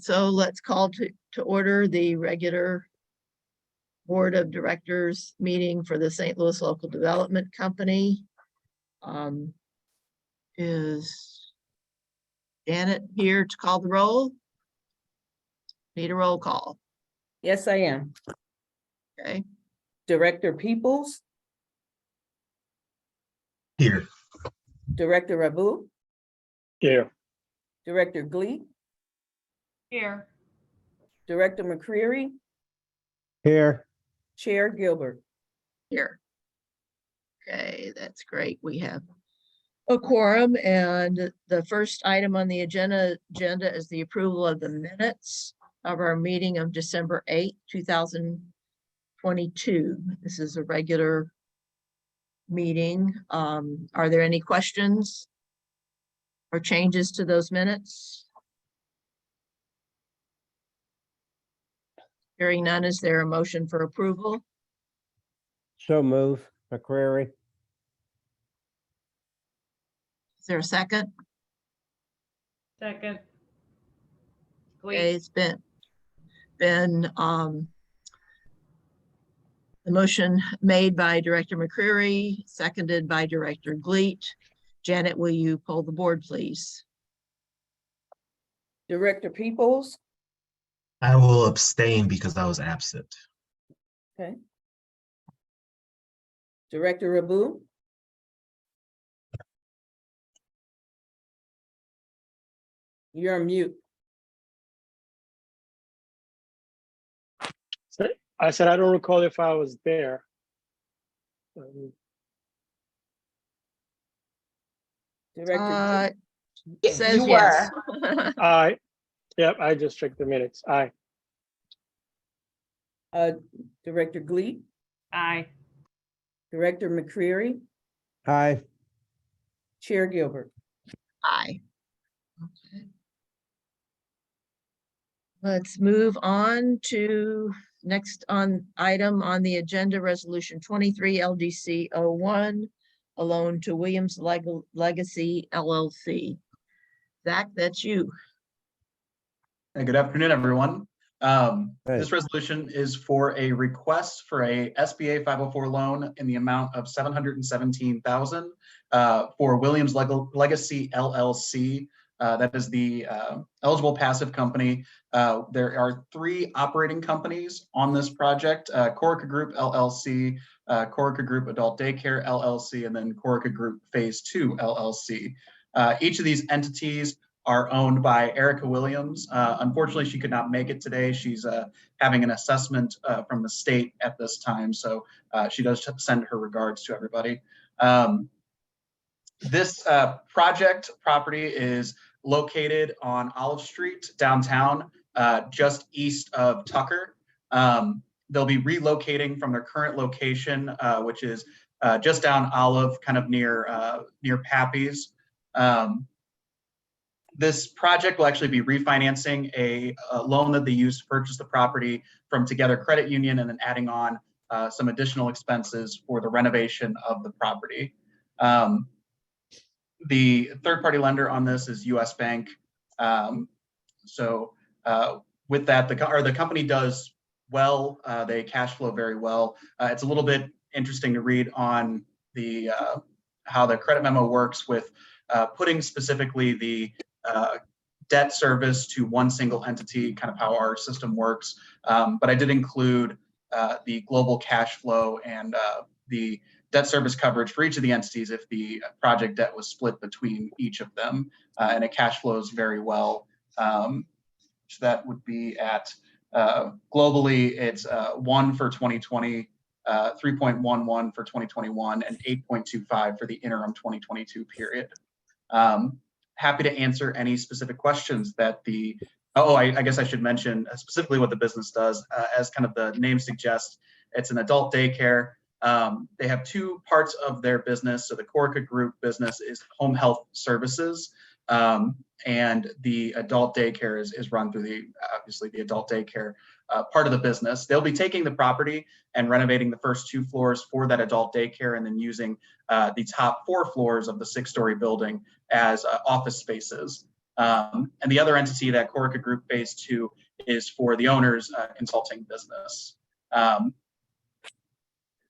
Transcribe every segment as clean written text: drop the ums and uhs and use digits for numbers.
So let's call to order the regular Board of Directors meeting for the St. Louis Local Development Company. Is Janet here to call the roll? Need a roll call. Yes, I am. Okay. Director Peoples, Here. Director Rabu, Here. Director Glee, Here. Director McCreary, Here. Chair Gilbert. Here. Okay, that's great. We have a quorum, and the first item on the agenda is the approval of the minutes of our meeting of December 8th, 2022. This is a regular meeting. Are there any questions or changes to those minutes? Hearing none, is there a motion for approval? So move, McCreary. Is there a second? Second. Okay, it's been the motion made by Director McCreary, seconded by Director Gleet. Janet, will you poll the board, please? Director Peoples, I will abstain because I was absent. okay. Director Rabu, you're on mute. I said, I don't recall if I was there. Director It says yes. Yep, I just checked the minutes. Aye. Director Glee, Aye. Director McCreary, Aye. Chair Gilbert. Aye. Okay. Let's move on to next item on the agenda, Resolution 23 LDC 01, a loan to Williams Legacy LLC. Zach, that's you. Hey, good afternoon, everyone. Hey. This resolution is for a request for a SBA 504 loan in the amount of $717,000 for Williams Legacy LLC. That is the eligible passive company. There are 3 operating companies on this project: Corica Group LLC, Corica Group Adult Daycare LLC, and then Corica Group Phase 2 LLC. Each of these entities are owned by Erica Williams. Unfortunately, she could not make it today. She's having an assessment from the state at this time, so she does send her regards to everybody. This project property is located on Olive Street downtown, just east of Tucker. They'll be relocating from their current location, which is just down Olive, kind of near Pappy's. This project will actually be refinancing a loan that they used to purchase the property from Together Credit Union, and then adding on some additional expenses for the renovation of the property. The third-party lender on this is U.S. Bank. With that, the company does well. They cash flow very well. It's a little bit interesting to read on the how the credit memo works with putting specifically the debt service to one single entity, kind of how our system works. But I did include the global cash flow and the debt service coverage for each of the entities if the project debt was split between each of them, and it cash flows very well. So that would be at globally, it's 1 for 2020, 3.11 for 2021, and 8.25 for the interim 2022 period. Happy to answer any specific questions that I guess I should mention specifically what the business does. As kind of the name suggests, it's an adult daycare. They have 2 parts of their business. So the Corica Group business is home health services, and the adult daycare is run through obviously the adult daycare part of the business. They'll be taking the property and renovating the first 2 floors for that adult daycare, and then using the top 4 floors of the 6-story building as office spaces. And the other entity, that Corica Group Phase 2, is for the owner's consulting business.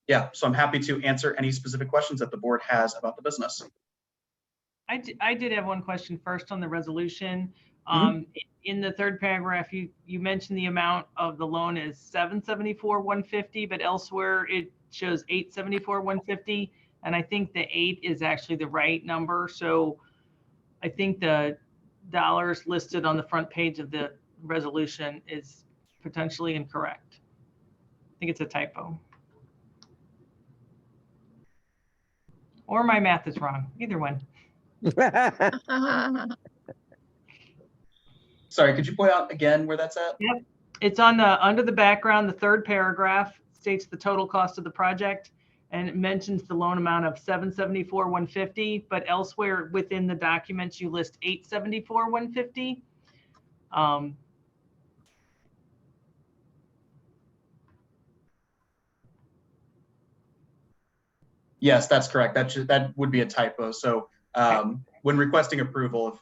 Yeah, so I'm happy to answer any specific questions that the board has about the business. I did have one question first on the resolution. Mhm. In the third paragraph, you mentioned the amount of the loan is 774,150, but elsewhere it shows 874,150. And I think the 8 is actually the right number. So I think the dollars listed on the front page of the resolution is potentially incorrect. I think it's a typo. Or my math is wrong, either one. Sorry, could you point out again where that's at? Yep, it's on the, under the background, the third paragraph states the total cost of the project, and it mentions the loan amount of 774,150, but elsewhere within the documents, you list 874,150. Yes, that's correct. That would be a typo. So when requesting approval,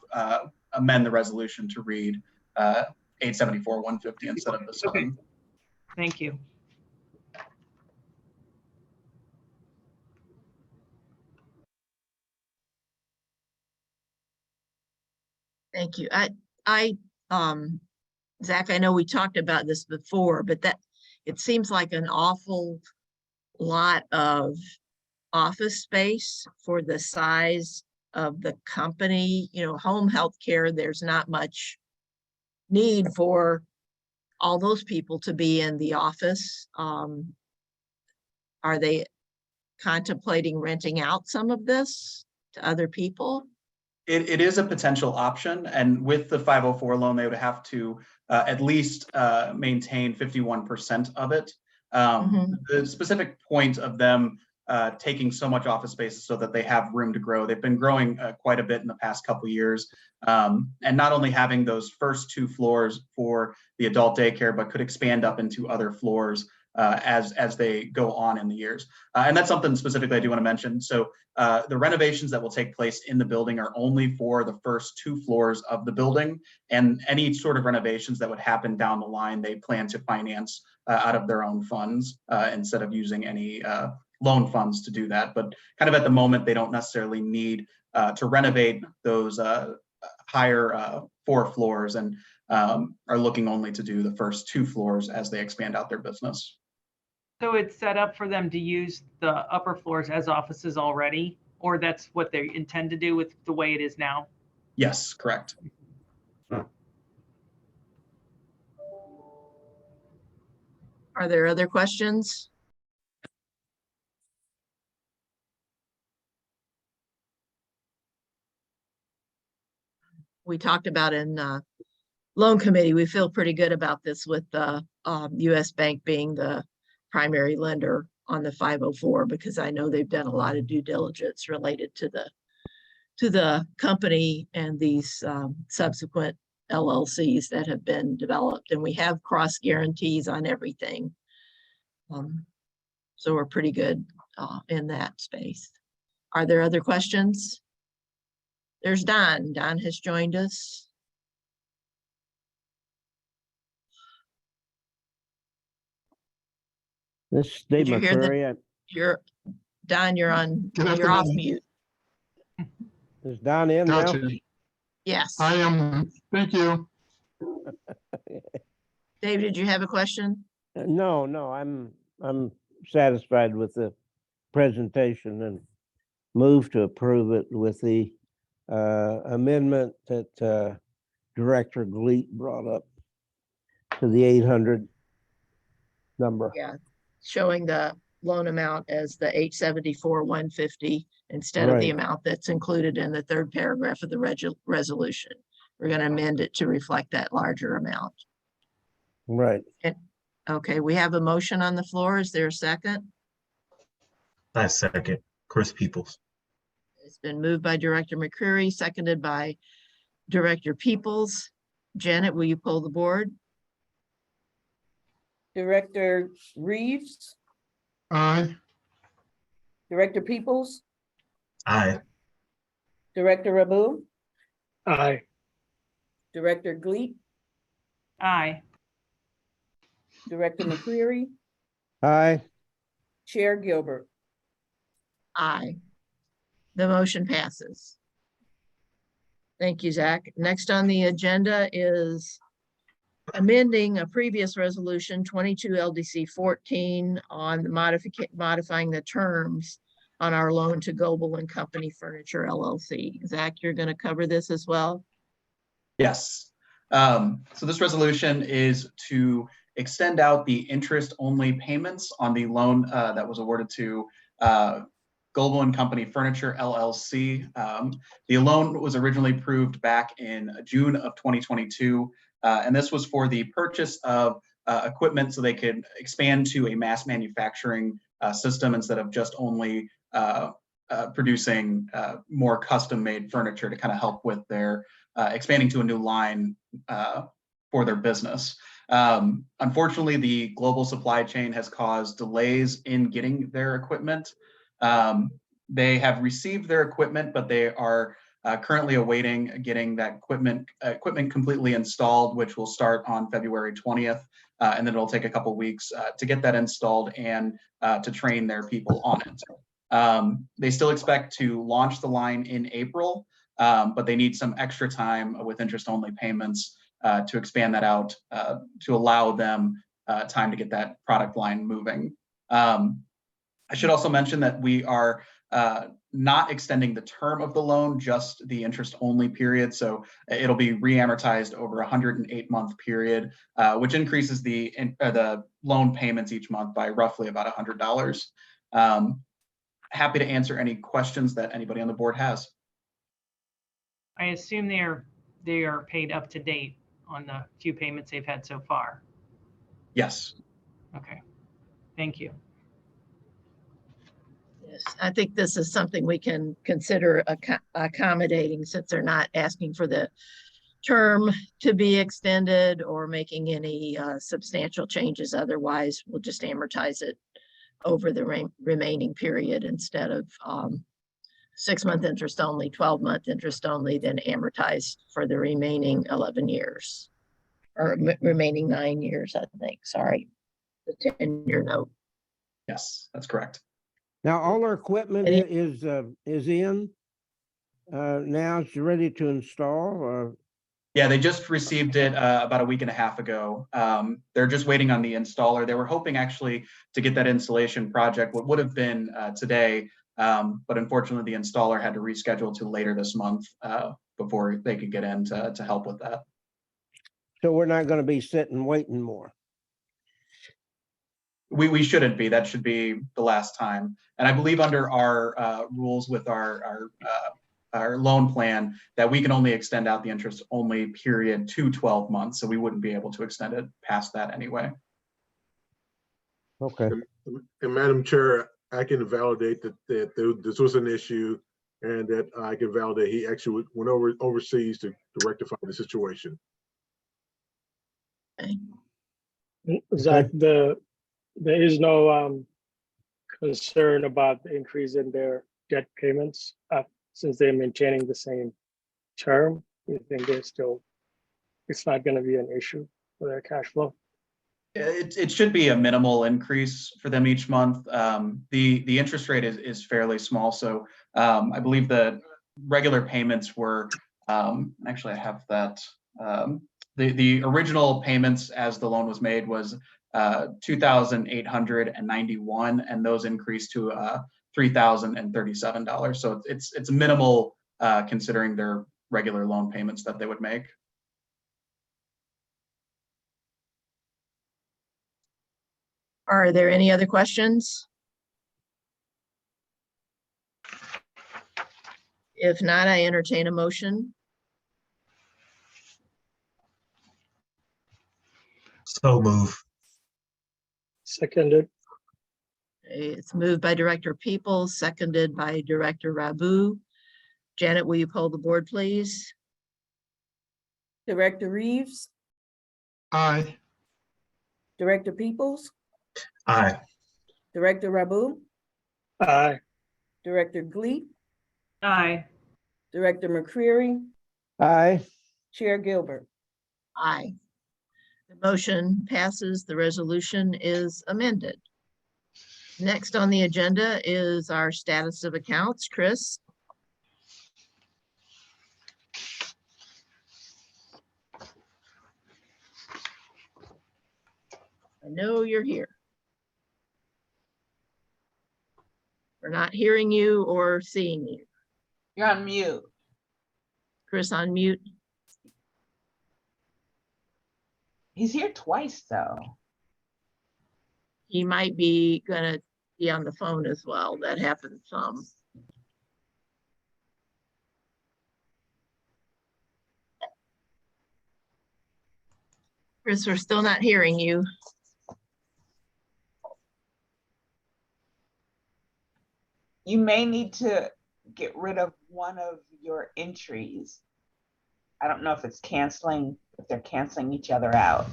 amend the resolution to read 874,150 instead of the 7. Thank you. Thank you. Zach, I know we talked about this before, but it seems like an awful lot of office space for the size of the company. You know, home health care, there's not much need for all those people to be in the office. Are they contemplating renting out some of this to other people? It is a potential option, and with the 504 loan, they would have to at least maintain 51% of it. The specific point of them taking so much office space so that they have room to grow. They've been growing quite a bit in the past couple of years, and not only having those first 2 floors for the adult daycare, but could expand up into other floors as they go on in the years. And that's something specifically I do want to mention. So the renovations that will take place in the building are only for the first 2 floors of the building, and any sort of renovations that would happen down the line, they plan to finance out of their own funds instead of using any loan funds to do that. But kind of at the moment, they don't necessarily need to renovate those higher 4 floors, and are looking only to do the first 2 floors as they expand out their business. So it's set up for them to use the upper floors as offices already, or that's what they intend to do with the way it is now? Yes, correct. Are there other questions? We talked about in loan committee, we feel pretty good about this with the US Bank being the primary lender on the 504, because I know they've done a lot of due diligence related to the company and these subsequent LLCs that have been developed, and we have cross guarantees on everything. So we're pretty good in that space. Are there other questions? There's Don. Don has joined us. This is Steve Did you hear that? McCreary. You're Don, you're on, Good you're off afternoon. mute. Is Don in now? Gotcha. Yes. I am, thank you. Dave, did you have a question? No, I'm satisfied with the presentation and move to approve it with the amendment that Director Gleet brought up to the 800 number. Yeah, showing the loan amount as the 874,150 instead of the Right. amount that's included in the third paragraph of the resolution. We're going to amend it to reflect that larger amount. Right. Okay, we have a motion on the floor. Is there a second? I second. Chris Peoples. It's been moved by Director McCreary, seconded by Director Peoples. Janet, will you pull the board? Director Reeves, Aye. Director Peoples, Aye. Director Rabu, Aye. Director Gleek, Aye. Director McCreary, aye, Chair Gilbert. Aye. The motion passes. Thank you, Zach. Next on the agenda is amending a previous resolution 22 LDC 14 on the modifying the terms on our loan to Goebel and Company Furniture LLC. Zach, you're going to cover this as well? Yes. So this resolution is to extend out the interest-only payments on the loan that was awarded to Goebel and Company Furniture LLC. The loan was originally approved back in June of 2022, and this was for the purchase of equipment so they could expand to a mass manufacturing system instead of just only producing more custom-made furniture to kind of help with their expanding to a new line for their business. Unfortunately, the global supply chain has caused delays in getting their equipment. They have received their equipment, but they are currently awaiting getting that equipment completely installed, which will start on February 20th. And then it'll take a couple weeks to get that installed and to train their people on it. They still expect to launch the line in April, but they need some extra time with interest-only payments to expand that out to allow them time to get that product line moving. I should also mention that we are not extending the term of the loan, just the interest-only period. So it'll be re-amortized over a 108-month period, which increases the loan payments each month by roughly about $100. Happy to answer any questions that anybody on the board has. I assume they are paid up to date on the few payments they've had so far. Yes. Okay, thank you. Yes, I think this is something we can consider accommodating since they're not asking for the term to be extended or making any substantial changes. Otherwise, we'll just amortize it over the remaining period instead of 6-month interest only, 12-month interest only, then amortized for the remaining 11 years or remaining 9 years, I think. Sorry, the 10-year note. Yes, that's correct. now all our equipment is in, now it's ready to install, or? Yeah, they just received it about a week and a half ago. They're just waiting on the installer. They were hoping actually to get that installation project, what would have been today, but unfortunately the installer had to reschedule to later this month before they could get in to help with that. So we're not gonna be sitting waiting more? We shouldn't be. That should be the last time. And I believe under our rules with our loan plan that we can only extend out the interest only period to 12 months. So we wouldn't be able to extend it past that anyway. Okay, And Madam Chair, I can validate that this was an issue and that I can validate he actually went overseas to rectify the situation. Okay. Zach, there is no concern about the increase in their debt payments since they're maintaining the same term. You think it's not going to be an issue for their cash flow? It should be a minimal increase for them each month. The interest rate is fairly small. So I believe the regular payments were, actually I have that, the original payments as the loan was made was $2,891, and those increased to $3,037. So it's minimal considering their regular loan payments that they would make. Are there any other questions? If not, I entertain a motion. So move. Seconded. It's moved by Director Peoples, seconded by Director Rabu. Janet, will you poll the board, please? Director Reeves, aye, Director Peoples, Aye. Director Rabu, Aye. Director Gleek, Aye. Director McCreary, aye, Chair Gilbert. Aye. The motion passes. The resolution is amended. Next on the agenda is our status of accounts. Chris? I know you're here. We're not hearing you or seeing you. You're on mute. Chris, on mute. He's here twice, though. He might be gonna be on the phone as well. That happens some. Chris, we're still not hearing you. You may need to get rid of one of your entries. I don't know if it's canceling, if they're canceling each other out.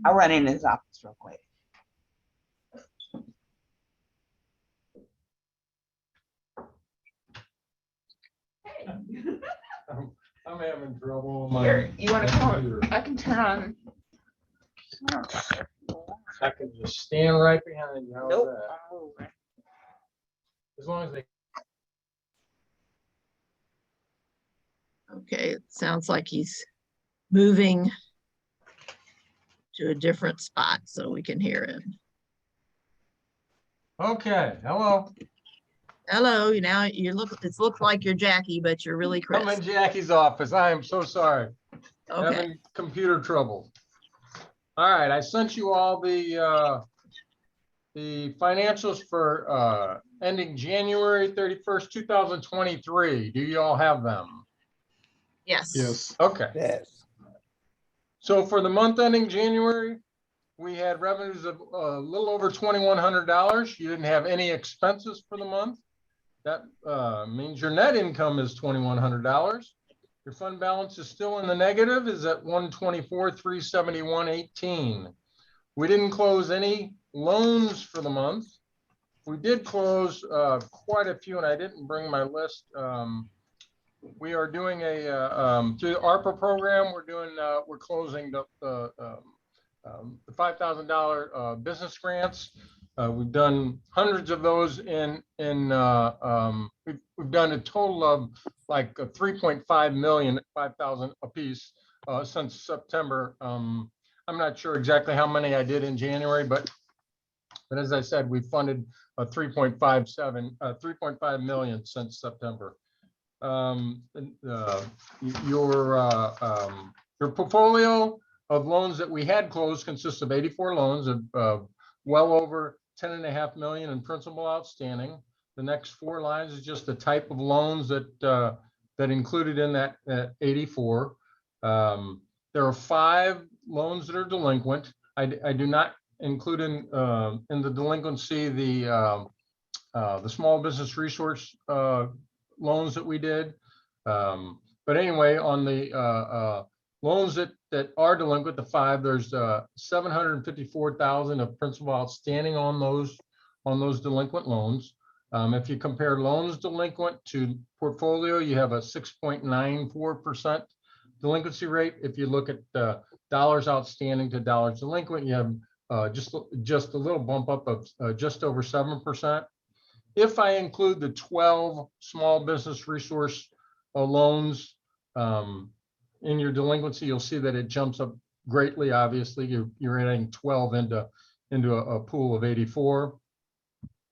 I'll run in his office real quick. I'm having trouble. with Here, my you want to come? computer. I can turn on. I can just stand right behind you. How's Nope. that? I'm moving. As long as they. Okay, it sounds like he's moving to a different spot so we can hear him. Okay, hello. Hello, now you look, it looks like you're Jackie, but you're really Chris. I'm in Jackie's office. I am so sorry. Okay, Having computer trouble. All right, I sent you all the financials for ending January 31st, 2023. Do you all have them? yes. Okay. Yes. So for the month ending January, we had revenues of a little over $2,100. You didn't have any expenses for the month. That means your net income is $2,100. Your fund balance is still in the negative, is at $124,371.18. We didn't close any loans for the month. We did close quite a few, and I didn't bring my list. We are doing a through the ARPA program. We're closing the $5,000 business grants. We've done hundreds of those we've done a total of like 3.5 million, 5,000 a piece since September. I'm not sure exactly how many I did in January, but as I said, we funded 3.5 million since September. Your portfolio of loans that we had closed consists of 84 loans of well over 10.5 million in principal outstanding. The next four lines is just the type of loans that included in that 84. There are 5 loans that are delinquent. I do not include in the delinquency the small business resource loans that we did. But anyway, on the loans that are delinquent, the 5, there's 754,000 of principal outstanding on those delinquent loans. If you compare loans delinquent to portfolio, you have a 6.94% delinquency rate. If you look at dollars outstanding to dollars delinquent, you have just a little bump up of just over 7%. If I include the 12 small business resource loans in your delinquency, you'll see that it jumps up greatly. Obviously, you're adding 12 into a pool of 84.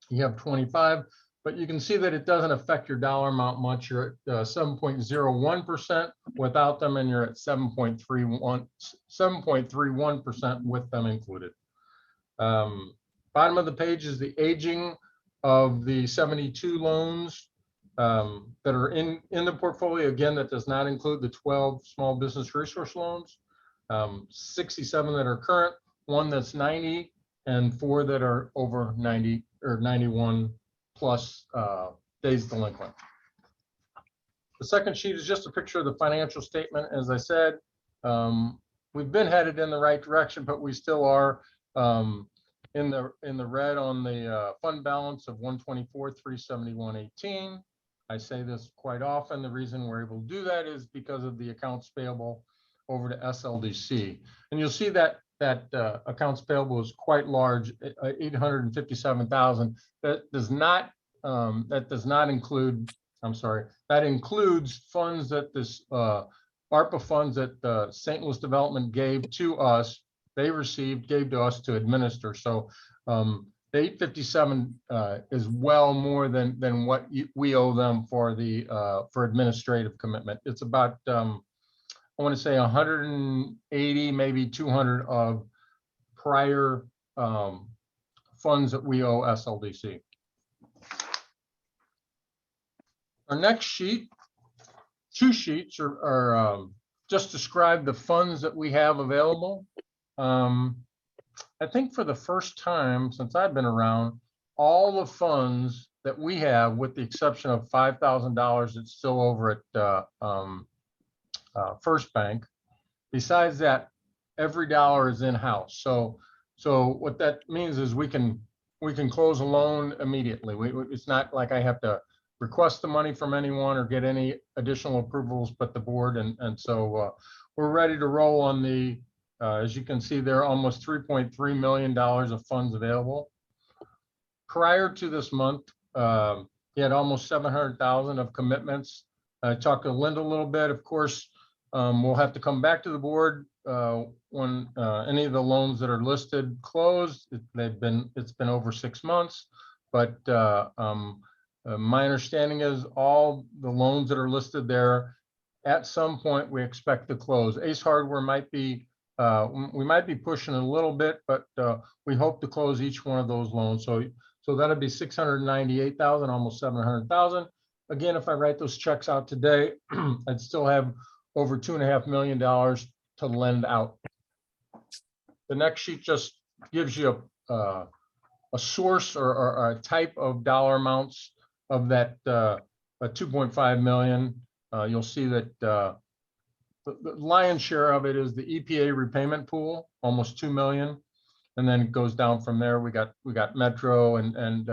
You have 25, but you can see that it doesn't affect your dollar amount much. You're at 7.01% without them, and you're at 7.31% with them included. Bottom of the page is the aging of the 72 loans that are in the portfolio. Again, that does not include the 12 small business resource loans. 67 that are current, 1 that's 90, and 4 that are over 90 or 91 plus days delinquent. The second sheet is just a picture of the financial statement. As I said, we've been headed in the right direction, but we still are in the red on the fund balance of 124,371.18. I say this quite often. The reason we're able to do that is because of the accounts payable over to SLDC, and you'll see that accounts payable is quite large, 857,000. That does not include. I'm sorry. That includes funds that this ARPA funds that St. Louis Development gave to us. They gave to us to administer. So the 857 is well more than what we owe them for for administrative commitment. It's about I want to say 180, maybe 200 of prior funds that we owe SLDC. Our next sheet, two sheets are just describe the funds that we have available. I think for the first time since I've been around, all the funds that we have, with the exception of $5,000 that's still over at First Bank. Besides that, every dollar is in-house. So what that means is we can close a loan immediately. It's not like I have to request the money from anyone or get any additional approvals but the board, and so we're ready to roll on the as you can see there, almost $3.3 million of funds available. Prior to this month, he had almost 700,000 of commitments. I talked to Linda a little bit. Of course, we'll have to come back to the board when any of the loans that are listed closed. It's been over 6 months, but my understanding is all the loans that are listed there, at some point we expect to close. Ace Hardware might be, we might be pushing a little bit, but we hope to close each one of those loans. So that'll be 698,000, almost 700,000. Again, if I write those checks out today, I'd still have over $2.5 million to lend out. The next sheet just gives you a source or a type of dollar amounts of that 2.5 million. You'll see that the lion's share of it is the EPA repayment pool, almost 2 million, and then it goes down from there. We got Metro and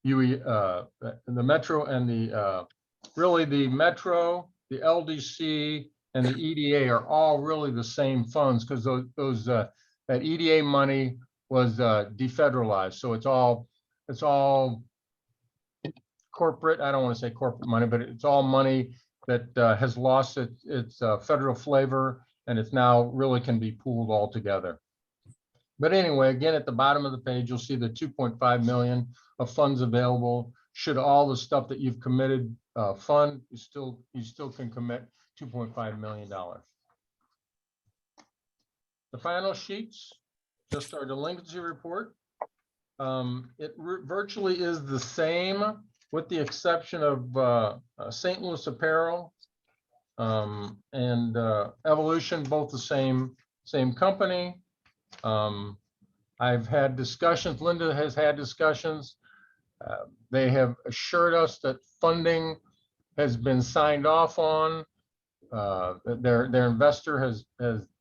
UE, the Metro and the really the Metro, the LDC, and the EDA are all really the same funds, because those that EDA money was defederalized, so it's all corporate. I don't want to say corporate money, but it's all money that has lost its federal flavor, and it's now really can be pooled all together. But anyway, again, at the bottom of the page, you'll see the 2.5 million of funds available. Should all the stuff that you've committed fund, you still can commit $2.5 million. The final sheets, just our delinquency report. It virtually is the same, with the exception of St. Louis Apparel and Evolution, both the same company. I've had discussions, Linda has had discussions. They have assured us that funding has been signed off on. Their investor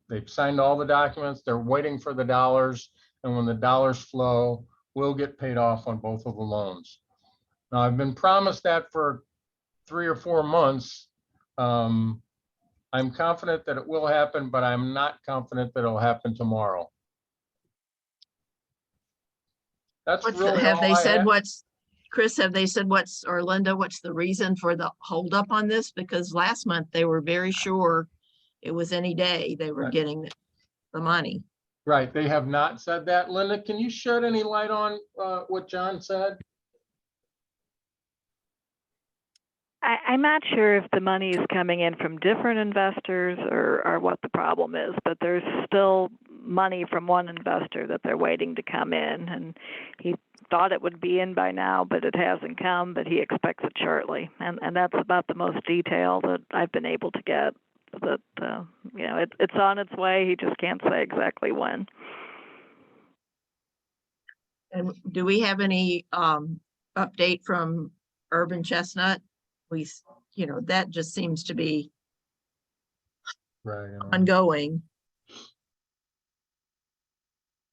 they've signed all the documents. They're waiting for the dollars, and when the dollars flow, we'll get paid off on both of the loans. Now, I've been promised that for 3 or 4 months. I'm confident that it will happen, but I'm not confident that it'll happen tomorrow. That's really Have all they I said have. Chris, have they said or Linda, what's the reason for the holdup on this? Because last month they were very sure it was any day they were Right. getting the money. Right, they have not said that. Linda, can you shed any light on what John said? I'm not sure if the money is coming in from different investors or what the problem is, but there's still money from one investor that they're waiting to come in, and he thought it would be in by now, but it hasn't come, but he expects it shortly. And that's about the most detail that I've been able to get. That you know, it's on its way. He just can't say exactly when. And do we have any update from Urban Chestnut. That just seems to be Right. ongoing.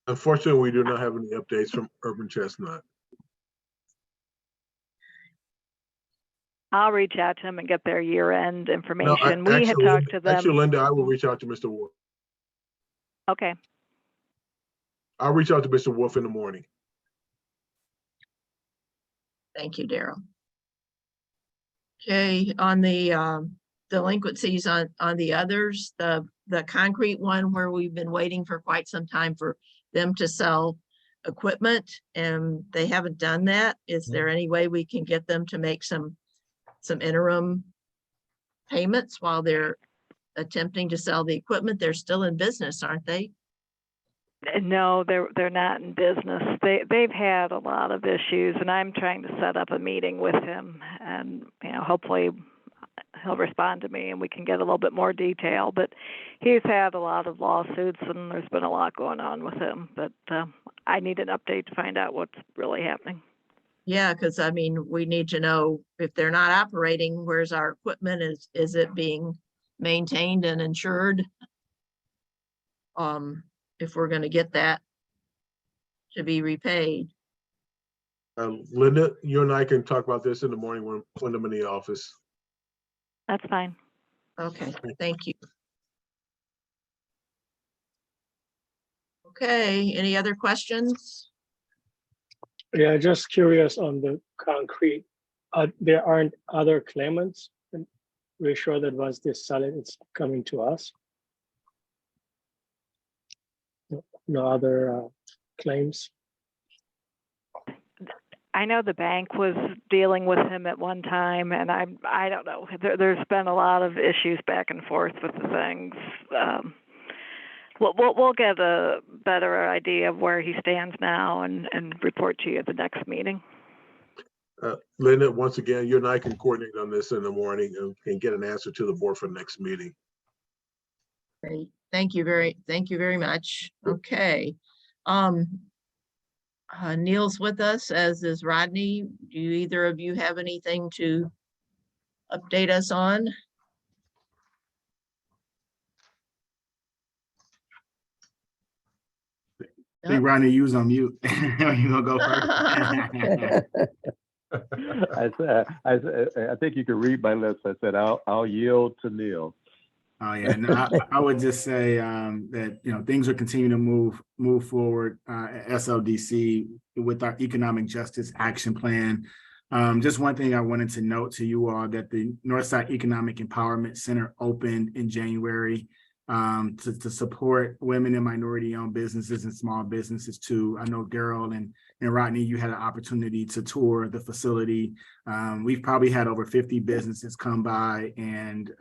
Unfortunately, we do not have any updates from Urban Chestnut. I'll reach out to them and get their year-end No, information. We had talked to them. Actually, Linda, I will reach out to Mr. Wolf. Okay, I'll reach out to Mr. Wolf in the morning. Thank you, Daryl. Okay, on the delinquencies on the others, the concrete one where we've been waiting for quite some time for them to sell equipment and they haven't done that. Is there any way we can get them to make some interim payments while they're attempting to sell the equipment? They're still in business, aren't they? no, they're not in business. They've had a lot of issues, and I'm trying to set up a meeting with him, and hopefully he'll respond to me and we can get a little bit more detail. But he's had a lot of lawsuits, and there's been a lot going on with him. But I need an update to find out what's really happening. Yeah, because we need to know if they're not operating, where's our equipment? Is it being maintained and insured? If we're going to get that to be repaid. Linda, you and I can talk about this in the morning when I'm in the office. That's fine. Okay, thank you. Okay, any other questions? Yeah, just curious on the concrete. There aren't other claimants, and we're sure that once they sell it, it's coming to us. No other claims. I know the bank was dealing with him at one time, and I don't know. There's been a lot of issues back and forth with the things. We'll get a better idea of where he stands now and report to you at the next meeting. Linda, once again, you and I can coordinate on this in the morning and get an answer to the board for the next meeting. Great, thank you very much. Okay. Neil's with us, as is Rodney. Do either of you have anything to update us on? I think Rodney, you was on mute. You gonna go first? I think you can read my lips. I said I'll yield to Neil. Oh yeah, no, I would just say that things are continuing to move forward at SLDC with our economic justice action plan. Just one thing I wanted to note to you all, that the Northside Economic Empowerment Center opened in January to support women and minority-owned businesses and small businesses too. I know Daryl and Rodney, you had an opportunity to tour the facility. We've probably had over 50 businesses come by and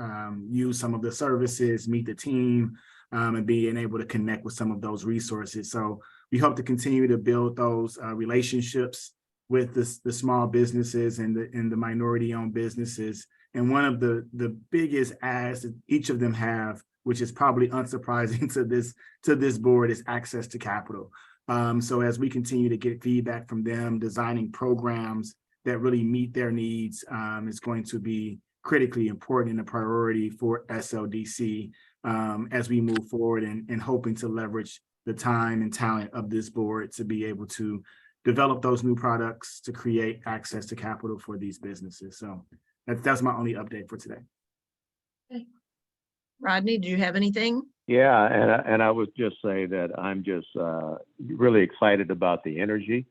use some of the services, meet the team, and being able to connect with some of those resources. So we hope to continue to build those relationships with the small businesses and the minority-owned businesses. And one of the biggest asks that each of them have, which is probably unsurprising to this board, is access to capital. So as we continue to get feedback from them, designing programs that really meet their needs is going to be critically important and a priority for SLDC as we move forward and hoping to leverage the time and talent of this board to be able to develop those new products to create access to capital for these businesses. So that's my only update for today. Okay. Rodney, do you have anything? Yeah, and I would just say that I'm just really excited about the energy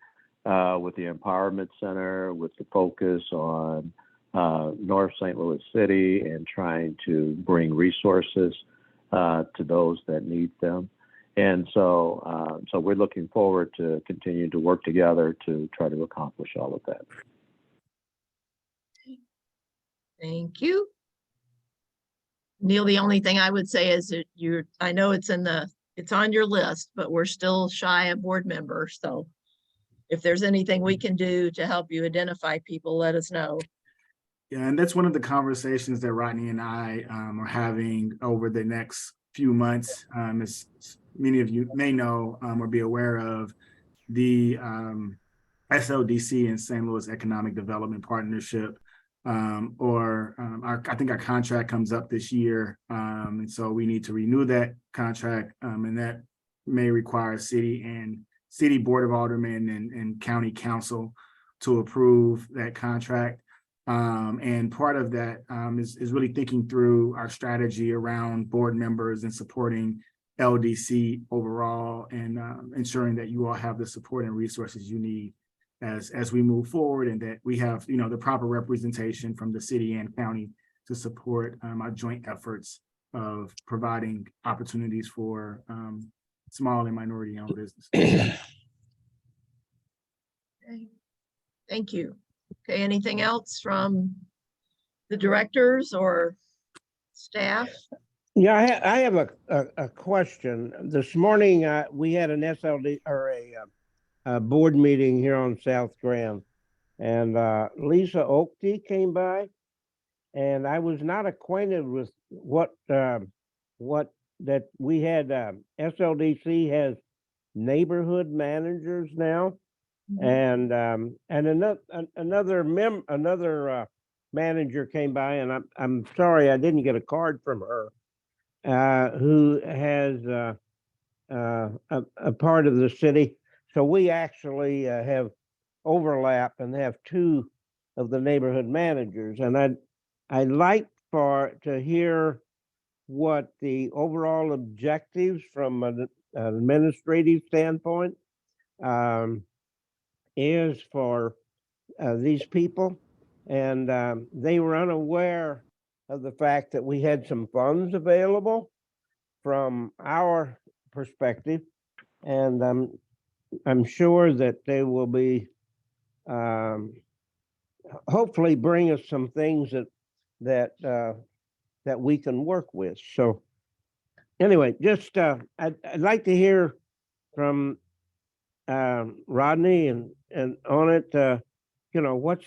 with the Empowerment Center, with the focus on North St. Louis City and trying to bring resources to those that need them. And so we're looking forward to continuing to work together to try to accomplish all of that. Thank you. Neil, the only thing I would say is that I know it's on your list, but we're still shy of board members. So if there's anything we can do to help you identify people, let us know. Yeah, and that's one of the conversations that Rodney and I are having over the next few months. As many of you may know or be aware of, the SLDC and St. Louis Economic Development Partnership. I think our contract comes up this year. And so we need to renew that contract. And that may require city board of aldermen and county council to approve that contract. And part of that is really thinking through our strategy around board members and supporting LDC overall, and ensuring that you all have the support and resources you need as we move forward, and that we have, you know, the proper representation from the city and county to support our joint efforts of providing opportunities for small and minority-owned businesses. Okay. Thank you. Okay, anything else from the directors or staff? Yeah, I have a question. This morning, we had an SLD or a board meeting here on South Grand, and Lisa Oakty came by, and I was not acquainted with what that we had. SLDC has neighborhood managers now, and another manager came by, and I'm sorry I didn't get a card from her. Who has a part of the city. So we actually have overlap and have two of the neighborhood managers. And I'd like to hear what the overall objectives from an administrative standpoint is for these people. And they were unaware of the fact that we had some funds available from our perspective, and I'm sure that they will be hopefully bring us some things that we can work with. So anyway, just I'd like to hear from Rodney and on it. You know, what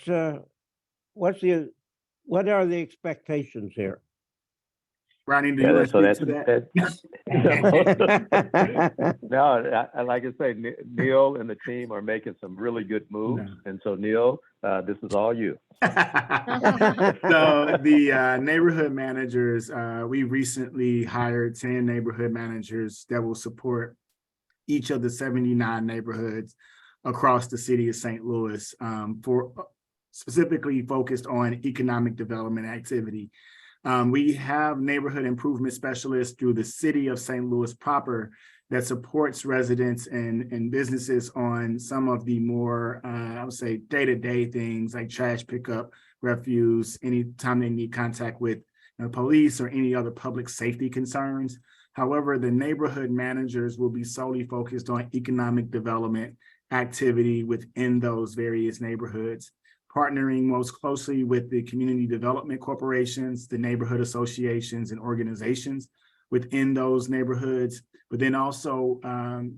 are the expectations here? Rodney, do you want to speak to that? No, like I say, Neil and the team are making some really good moves. And so Neil, this is all you. So the neighborhood managers, we recently hired 10 neighborhood managers that will support each of the 79 neighborhoods across the city of St. Louis, for specifically focused on economic development activity. We have neighborhood improvement specialists through the city of St. Louis proper that supports residents and businesses on some of the more, I would say, day-to-day things like trash pickup, refuse, anytime they need contact with police or any other public safety concerns. However, the neighborhood managers will be solely focused on economic development activity within those various neighborhoods, partnering most closely with the community development corporations, the neighborhood associations and organizations within those neighborhoods, but then also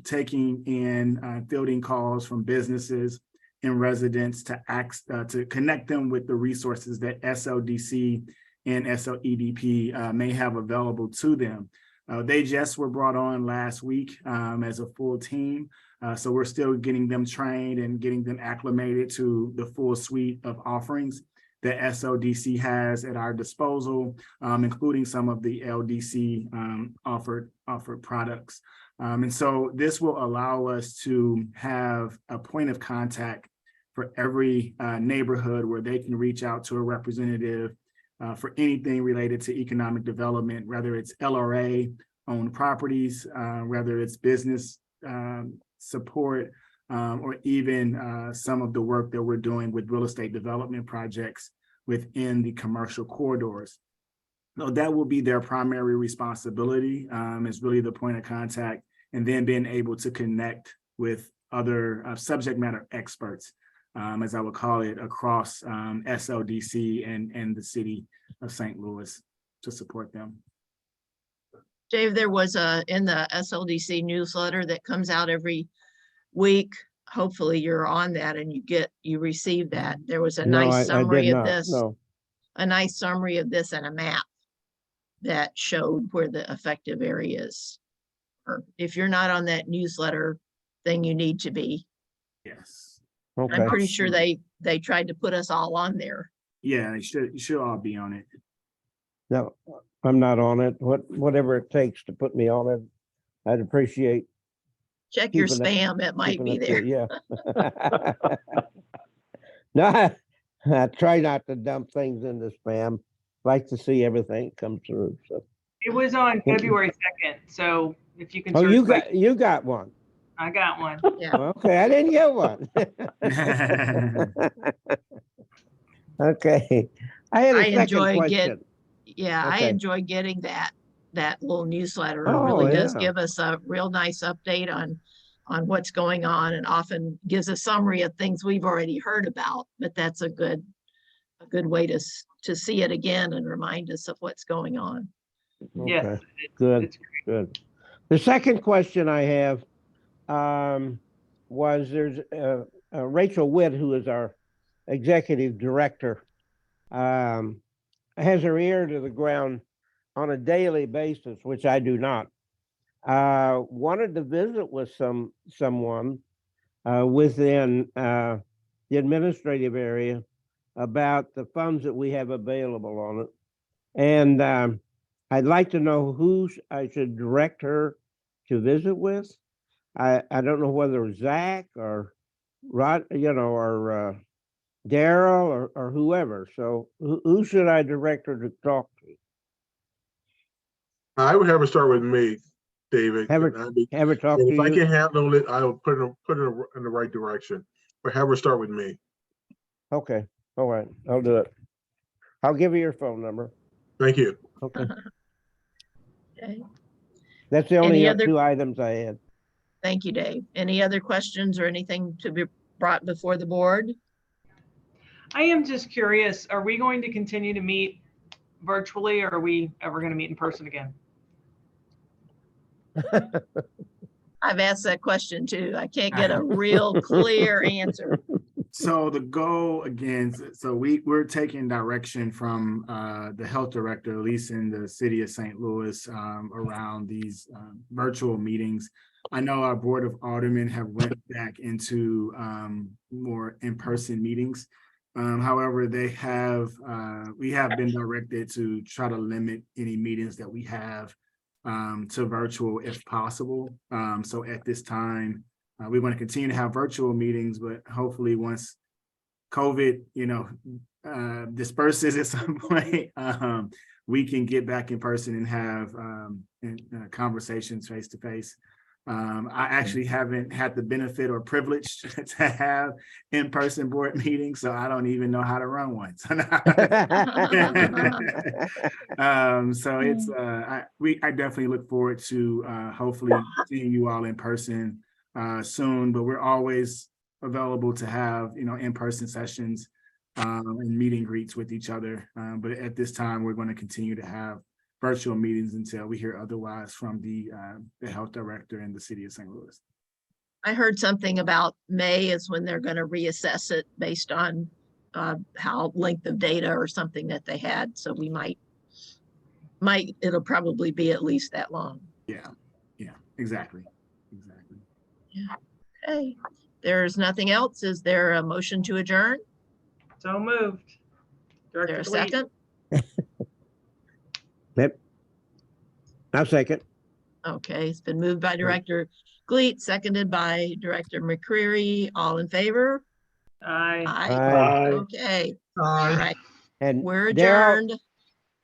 taking in fielding calls from businesses and residents to connect them with the resources that SLDC and SLEDP may have available to them. They just were brought on last week as a full team. So we're still getting them trained and getting them acclimated to the full suite of offerings that SLDC has at our disposal, including some of the LDC offered products. And so this will allow us to have a point of contact for every neighborhood where they can reach out to a representative for anything related to economic development, whether it's LRA owned properties, whether it's business support, or even some of the work that we're doing with real estate development projects within the commercial corridors. So that will be their primary responsibility, is really the point of contact, and then being able to connect with other subject matter experts, as I would call it, across SLDC and the city of St. Louis to support them. Dave, there was in the SLDC newsletter that comes out every week. Hopefully you're on that and you receive that. There was a nice summary of this. No. A nice summary of this and a map that showed where the effective areas are. If you're not on that newsletter, then you need to be. Yes. I'm Okay, pretty sure they tried to put us all on there. Yeah, you should all be on it. no, I'm not on it. Whatever it takes to put me on it, I'd appreciate. Check your Keeping it- spam, it might keeping be it there. Yeah. No, I try not to dump things into spam. Like to see everything come through, so. It was on February 2nd, so if you can. Oh, search by- you got one. I got one. Yeah. Okay, I didn't get one. Okay, I had a I second enjoy question. I Okay. enjoy getting that little newsletter. It Oh, really does yeah. give us a real nice update on what's going on, and often gives a summary of things we've already heard about, but that's a good way to see it again and remind us of what's going on. Yes. Okay, good, it's good. The second question I have was there's Rachel Witt, who is our executive director, has her ear to the ground on a daily basis, which I do not. Wanted to visit with someone within the administrative area about the funds that we have available on it. And I'd like to know who I should direct her to visit with. I don't know whether Zach or Rod, or Daryl or whoever. So who should I direct her to talk to? I would have her start with me, David. Have and her talk and to if I you? can handle it, I will put her in the right direction. But have her start with me. Okay, all right, I'll do it. I'll give you your phone number. Thank you. Okay, Okay. that's the only Any other- two items I had. Thank you, Dave. Any other questions or anything to be brought before the board? I am just curious, are we going to continue to meet virtually, or are we ever going to meet in person again? I've asked that question too. I can't get a real clear answer. So the goal again, so we're taking direction from the health director, at least in the city of St. Louis, around these virtual meetings. I know our board of aldermen have went back into more in-person meetings. However, we have been directed to try to limit any meetings that we have to virtual if possible. So at this time, we want to continue to have virtual meetings, but hopefully once COVID, disperses at some point, we can get back in person and have conversations face to face. I actually haven't had the benefit or privilege to have in-person board meetings, so I don't even know how to run one. So it's I definitely look forward to hopefully seeing you all in person soon, but we're always available to have in-person sessions and meet and greets with each other. But at this time, we're going to continue to have virtual meetings until we hear otherwise from the health director in the city of St. Louis. I heard something about May is when they're going to reassess it based on how length of data or something that they had. So we it'll probably be at least that long. Yeah, exactly. Yeah. Okay. There's nothing else. Is there a motion to adjourn? So moved. Is Director there a Gleed. second? Yep. I'll second. Okay, it's been moved by Director Gleet, seconded by Director McCreary. All in favor? Aye. Aye. Aye. Okay, all Aye. right. And We're Daryl, adjourned.